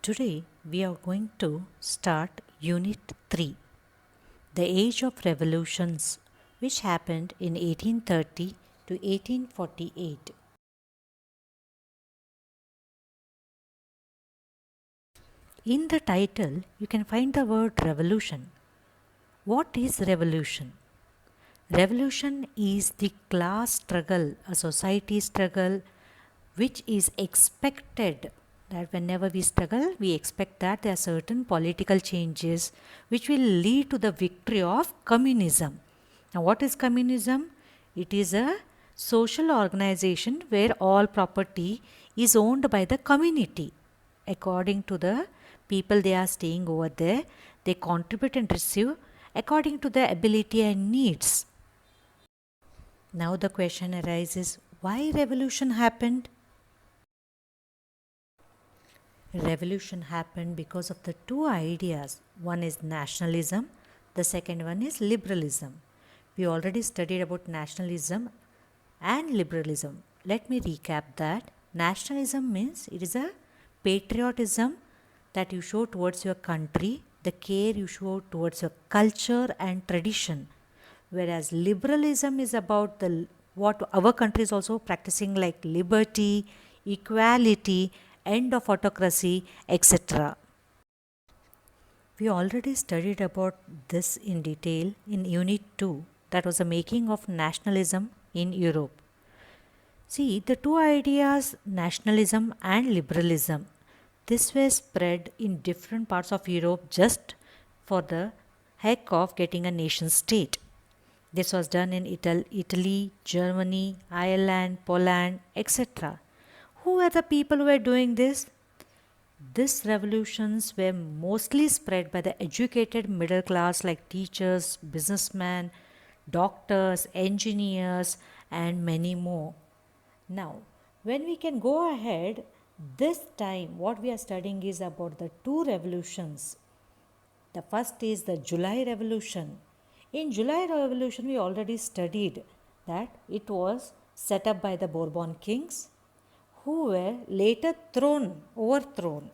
Today we are going to start Unit 3, The Age of Revolutions, which happened in 1830 to 1848. In the title, you can find the word revolution. What is revolution? Revolution is the class struggle, a society struggle, which is expected that whenever we struggle, we expect that there are certain political changes which will lead to the victory of communism. Now, what is communism? It is a social organization where all property is owned by the community. According to the people they are staying over there, they contribute and receive according to their ability and needs. Now the question arises, why revolution happened? Revolution happened because of the two ideas. One is nationalism, the second one is liberalism. We already studied about nationalism and liberalism. Let me recap that. Nationalism means it is a patriotism that you show towards your country, the care you show towards your culture and tradition. Whereas liberalism is about what our country is also practicing, like liberty, equality, end of autocracy, etc. We already studied about this in detail in Unit 2, that was the making of nationalism in Europe. See, the two ideas, nationalism and liberalism, this was spread in different parts of Europe just for the heck of getting a nation state. This was done in Italy, Germany, Ireland, Poland, etc. Who were the people who were doing this? These revolutions were mostly spread by the educated middle class like teachers, businessmen, doctors, engineers, and many more. Now, when we can go ahead, this time what we are studying is about the two revolutions. The first is the July Revolution. In July Revolution, we already studied that it was set up by the Bourbon kings who were later overthrown.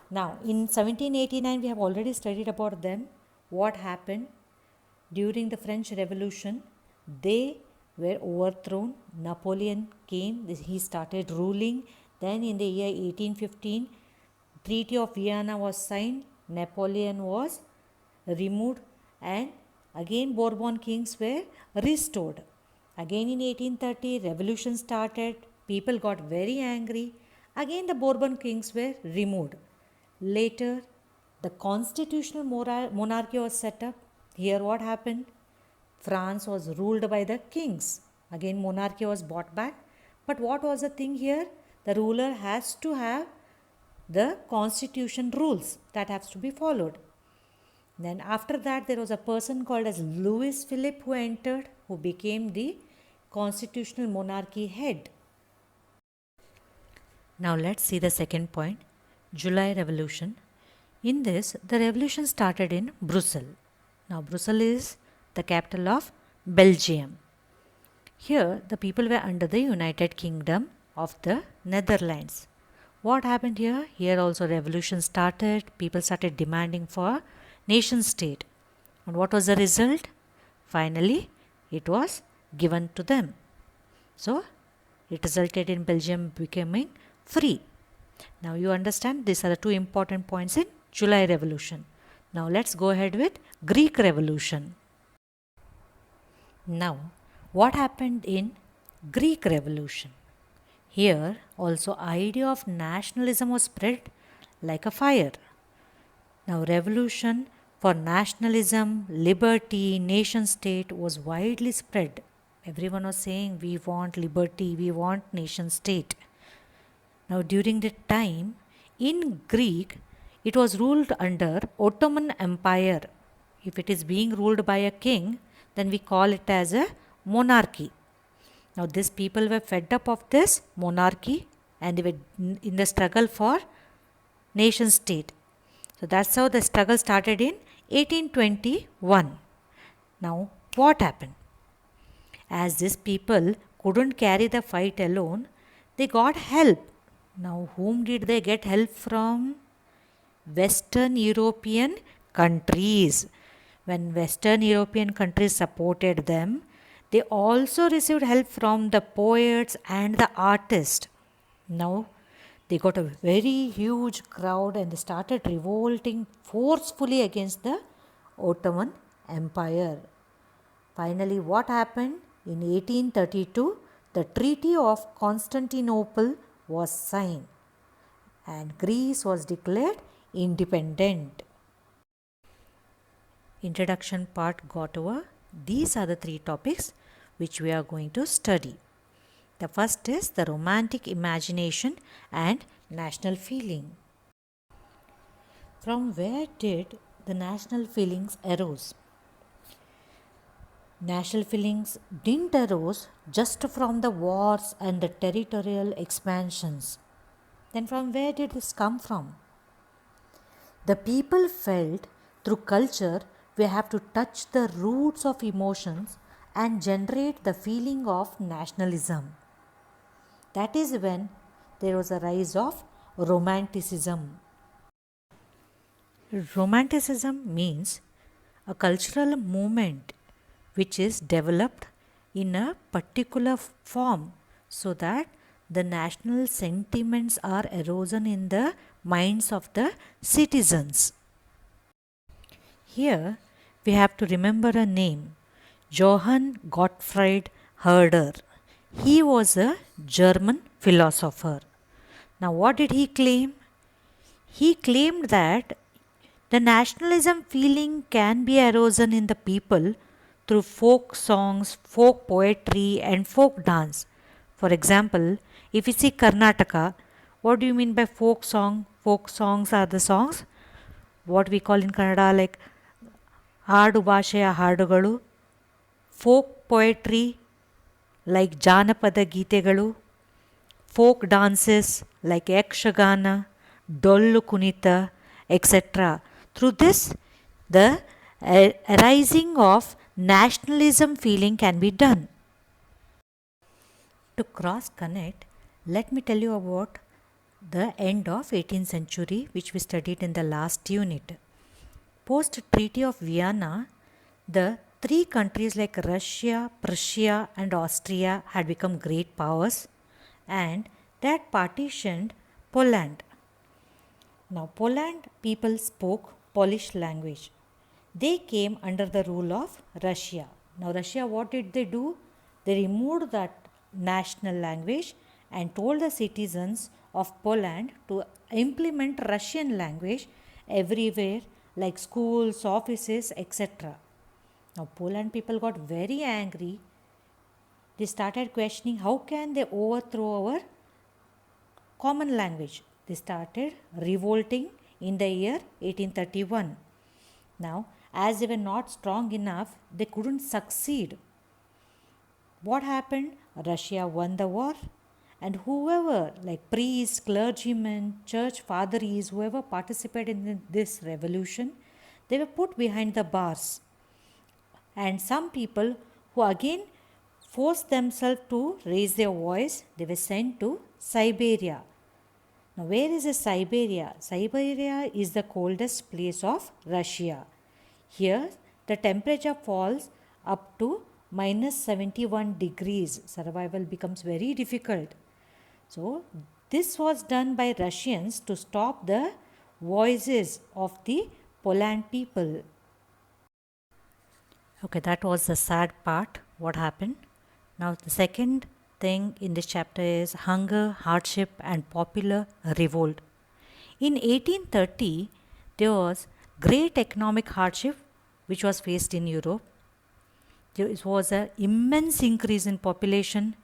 Now, in 1789, we have already studied about them. What happened during the French Revolution? They were overthrown. Napoleon came, he started ruling. Then in the year 1815, Treaty of Vienna was signed. Napoleon was removed and again Bourbon kings were restored. Again in 1830, revolution started. People got very angry. Again the Bourbon kings were removed. Later, the constitutional monarchy was set up. Here what happened? France was ruled by the kings. Again monarchy was brought back. But what was the thing here? The ruler has to have the constitution rules that has to be followed. Then after that there was a person called as Louis Philippe who entered, who became the constitutional monarchy head. Now let's see the second point, July Revolution. In this, the revolution started in Brussels. Now Brussels is the capital of Belgium. Here the people were under the United Kingdom of the Netherlands. What happened here? Here also revolution started. People started demanding for nation state. And what was the result? Finally, it was given to them. So, it resulted in Belgium becoming free. Now, you understand these are the two important points in July Revolution. Now, let's go ahead with Greek Revolution. Now, what happened in Greek Revolution? Here also idea of nationalism was spread like a fire. Now revolution for nationalism, liberty, nation state was widely spread. Everyone was saying we want liberty, we want nation state. Now during the time in Greek, it was ruled under Ottoman Empire. If it is being ruled by a king, then we call it as a monarchy. Now these people were fed up of this monarchy and they were in the struggle for nation state. So that's how the struggle started in 1821. Now what happened? As these people couldn't carry the fight alone, they got help. Now whom did they get help from? Western European countries. When Western European countries supported them, they also received help from the poets and the artists. Now, they got a very huge crowd and they started revolting forcefully against the Ottoman Empire. Finally, what happened? In 1832, the Treaty of Constantinople was signed and Greece was declared independent. Introduction part got over. These are the three topics which we are going to study. The first is the romantic imagination and national feeling. From where did the national feelings arose? National feelings didn't arose just from the wars and the territorial expansions. Then from where did this come from? The people felt through culture we have to touch the roots of emotions and generate the feeling of nationalism. That is when there was a rise of romanticism. Romanticism means a cultural movement which is developed in a particular form so that the national sentiments are arisen in the minds of the citizens. Here we have to remember a name, Johann Gottfried Herder. He was a German philosopher. Now, what did he claim? He claimed that the nationalism feeling can be arisen in the people through folk songs, folk poetry, and folk dance. For example, if you see Karnataka, what do you mean by folk song? Folk songs are the songs what we call in Kannada like ಹಾಡು ಭಾಷೆಯ ಹಾಡುಗಳು, folk poetry like ಜಾನಪದ ಗೀತೆಗಳು, folk dances like Yakshagana, Dollu Kunitha, etc. Through this, the arising of nationalism feeling can be done. To cross connect, let me tell you about the end of 18th century which we studied in the last unit. Post Treaty of Vienna, the three countries like Russia, Prussia and Austria had become great powers and they had partitioned Poland. Now Poland people spoke Polish language. They came under the rule of Russia. Now Russia, what did they do? They removed that national language and told the citizens of Poland to implement Russian language everywhere like schools, offices, etc. Now Poland people got very angry. They started questioning how can they overthrow our common language. They started revolting in the year 1831. Now, as they were not strong enough, they couldn't succeed. What happened? Russia won the war, and whoever, like priests, clergymen, church fathers, whoever participated in this revolution, they were put behind the bars. And some people who again forced themselves to raise their voice, they were sent to Siberia. Now, where is Siberia? Siberia is the coldest place of Russia. Here, the temperature falls up to minus 71 degrees. Survival becomes very difficult. So, this was done by Russians to stop the voices of the Poland people. Okay, that was the sad part. What happened? Now, the second thing in this chapter is hunger, hardship, and popular revolt. In 1830, there was great economic hardship which was faced in Europe. There was an immense increase in population.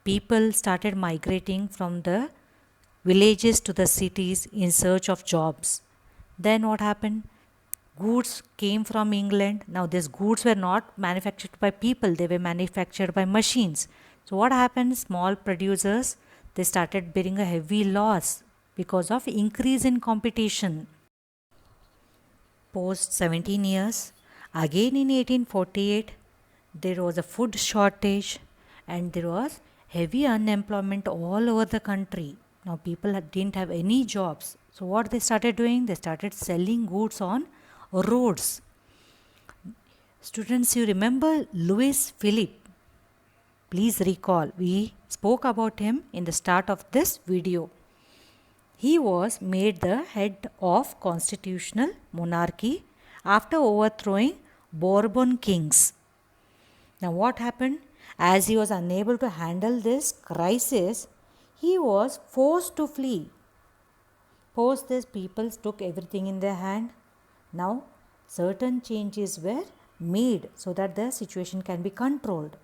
People started migrating from the villages to the cities in search of jobs. Then what happened? Goods came from England. Now these goods were not manufactured by people, they were manufactured by machines. So what happened? Small producers, they started bearing a heavy loss because of increase in competition. Post 17 years, again in 1848, there was a food shortage and there was heavy unemployment all over the country. Now people didn't have any jobs. So what they started doing? They started selling goods on roads. Students, you remember Louis Philippe? Please recall, we spoke about him in the start of this video. He was made the head of constitutional monarchy after overthrowing Bourbon kings. Now, what happened? As he was unable to handle this crisis, he was forced to flee. Post this, people took everything in their hand. Now, certain changes were made so that the situation can be controlled.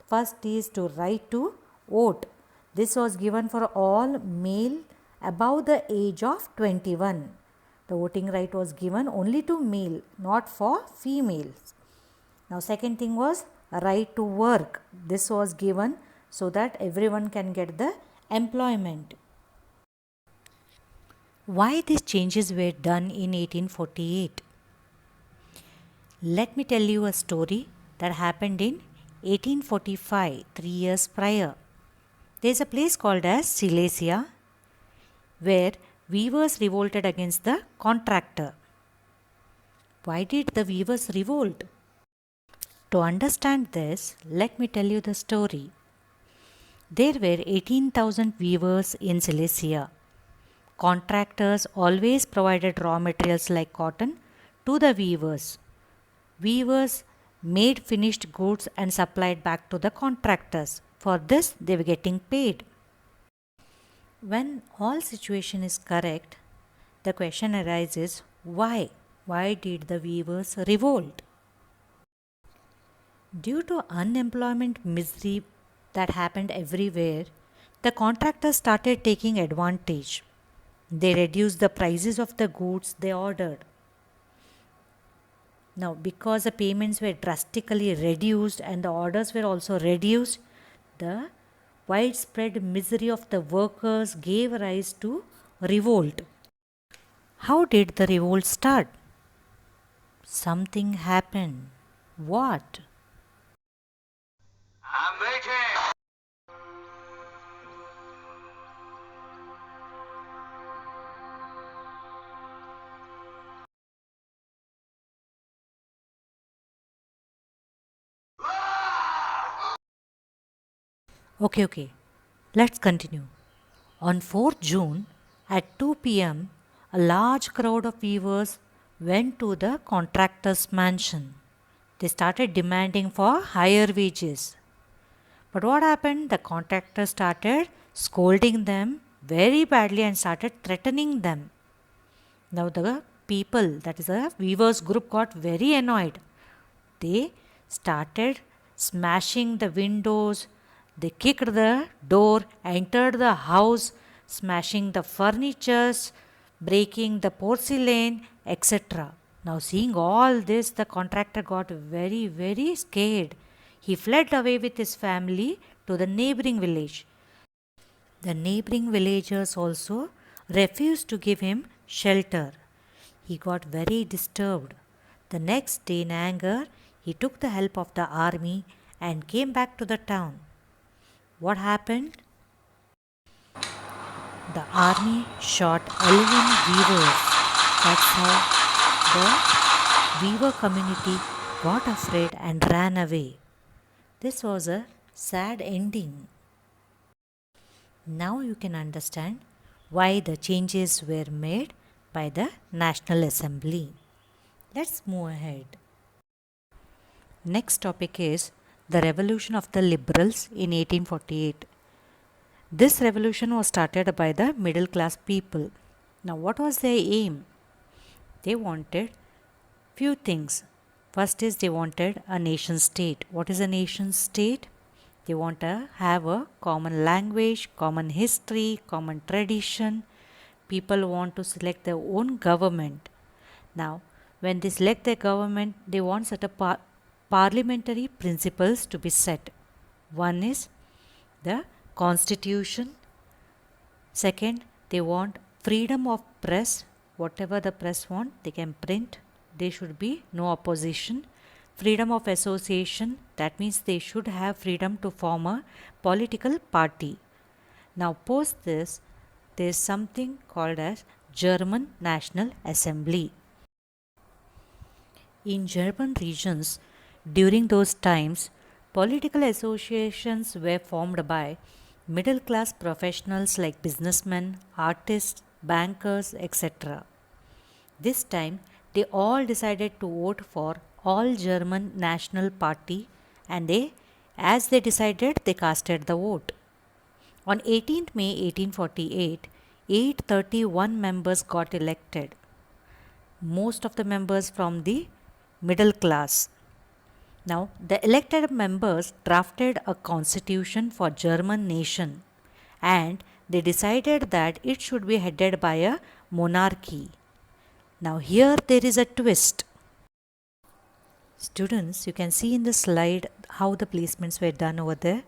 First is to right to vote. This was given for all male above the age of 21. The voting right was given only to male, not for females. Now, second thing was right to work. This was given so that everyone can get the employment. Why these changes were done in 1848? Let me tell you a story that happened in 1845, 3 years prior. There is a place called as Silesia where weavers revolted against the contractor. Why did the weavers revolt? To understand this, let me tell you the story. There were 18,000 weavers in Silesia. Contractors always provided raw materials like cotton to the weavers. Weavers made finished goods and supplied back to the contractors. For this, they were getting paid. When all situation is correct, the question arises, why? Why did the weavers revolt? Due to unemployment misery that happened everywhere, the contractors started taking advantage. They reduced the prices of the goods they ordered. Now, because the payments were drastically reduced and the orders were also reduced, the widespread misery of the workers gave rise to revolt. How did the revolt start? Something happened. What? I'm waiting. Okay. Let's continue. On 4th June at 2 pm, a large crowd of weavers went to the contractor's mansion. They started demanding for higher wages. But what happened? The contractor started scolding them very badly and started threatening them. Now the people, that is the weavers group, got very annoyed. They started smashing the windows, they kicked the door, entered the house, smashing the furnitures, breaking the porcelain, etc. Now, seeing all this, the contractor got very scared. He fled away with his family to the neighboring village. The neighboring villagers also refused to give him shelter. He got very disturbed. The next day, in anger, he took the help of the army and came back to the town. What happened? The army shot 11 weavers. That's how the weaver community got afraid and ran away. This was a sad ending. Now you can understand why the changes were made by the National Assembly. Let's move ahead. Next topic is the revolution of the liberals in 1848. This revolution was started by the middle class people. Now, what was their aim? They wanted few things. First is they wanted a nation state. What is a nation state? They want to have a common language, common history, common tradition. People want to select their own government. Now, when they select their government, they want certain parliamentary principles to be set. One is the constitution. Second, they want freedom of press. Whatever the press want, they can print. There should be no opposition. Freedom of association, that means they should have freedom to form a political party. Now, post this, there is something called as German National Assembly. In German regions, during those times, political associations were formed by middle class professionals like businessmen, artists, bankers, etc. This time, they all decided to vote for All German National Party, and as they decided, they casted the vote. On 18th May 1848, 831 members got elected, most of the members from the middle class. Now, the elected members drafted a constitution for German nation, and they decided that it should be headed by a monarchy. Now, here there is a twist. Students, you can see in the slide how the placements were done over there.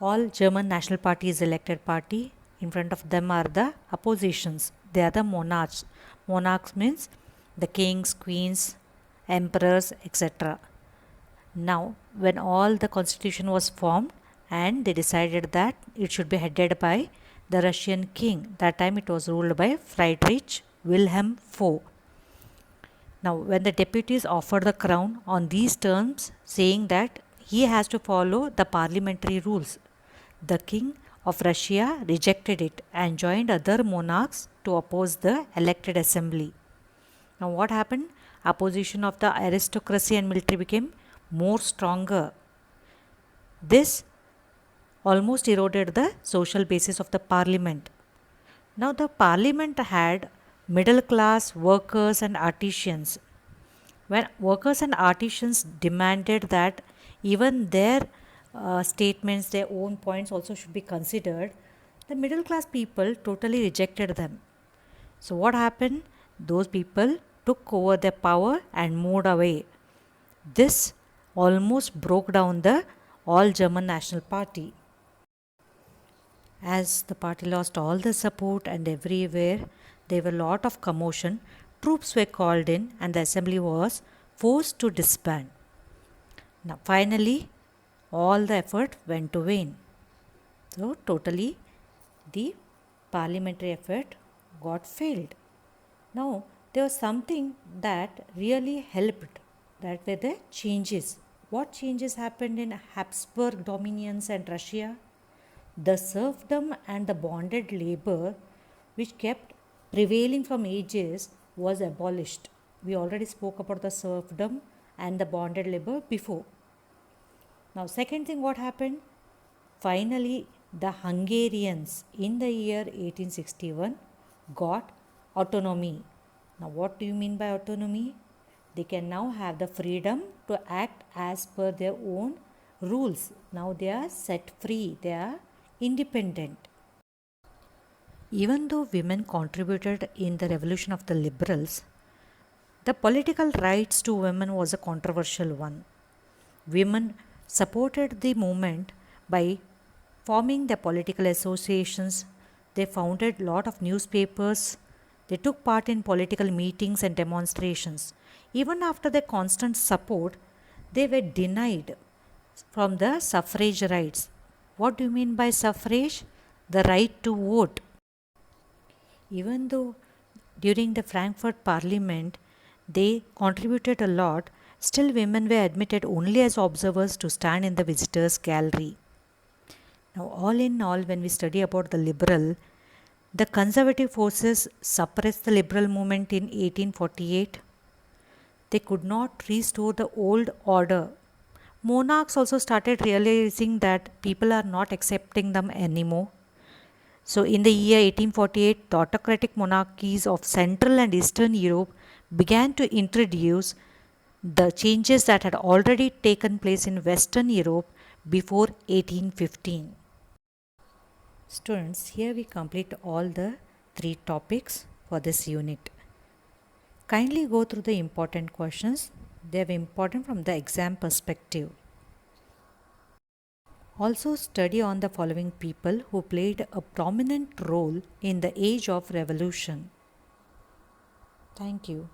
All German National Party is elected party. In front of them are the oppositions. They are the monarchs. Monarchs means the kings, queens, emperors, etc. Now, when all the constitution was formed and they decided that it should be headed by the Russian king. That time it was ruled by Friedrich Wilhelm IV. Now, when the deputies offered the crown on these terms, saying that he has to follow the parliamentary rules, the king of Russia rejected it and joined other monarchs to oppose the elected assembly. Now, what happened? Opposition of the aristocracy and military became more stronger. This almost eroded the social basis of the parliament. Now, the parliament had middle class workers and artisans. When workers and artisans demanded that even their statements, their own points also should be considered, the middle class people totally rejected them. So, what happened? Those people took over their power and moved away. This almost broke down the All German National Party. As the party lost all the support and everywhere there were a lot of commotion, troops were called in and the assembly was forced to disband. Now, finally, all the effort went to vain. So, totally the parliamentary effort got failed. Now, there was something that really helped, that were the changes. What changes happened in Habsburg dominions and Russia? The serfdom and the bonded labor, which kept prevailing from ages, was abolished. We already spoke about the serfdom and the bonded labor before. Now, second thing, what happened? Finally, the Hungarians in the year 1861 got autonomy. Now, what do you mean by autonomy? They can now have the freedom to act as per their own rules. Now they are set free, they are independent. Even though women contributed in the revolution of the liberals, the political rights to women was a controversial one. Women supported the movement by forming their political associations. They founded a lot of newspapers. They took part in political meetings and demonstrations. Even after their constant support, they were denied from the suffrage rights. What do you mean by suffrage? The right to vote. Even though during the Frankfurt Parliament they contributed a lot, still women were admitted only as observers to stand in the visitors' gallery. Now, all in all, when we study about the liberal, the conservative forces suppressed the liberal movement in 1848. They could not restore the old order. Monarchs also started realizing that people are not accepting them anymore. So, in the year 1848, the autocratic monarchies of Central and Eastern Europe began to introduce the changes that had already taken place in Western Europe before 1815. Students, here we complete all the 3 topics for this unit. Kindly go through the important questions. They are important from the exam perspective. Also study on the following people who played a prominent role in the age of revolution. Thank you.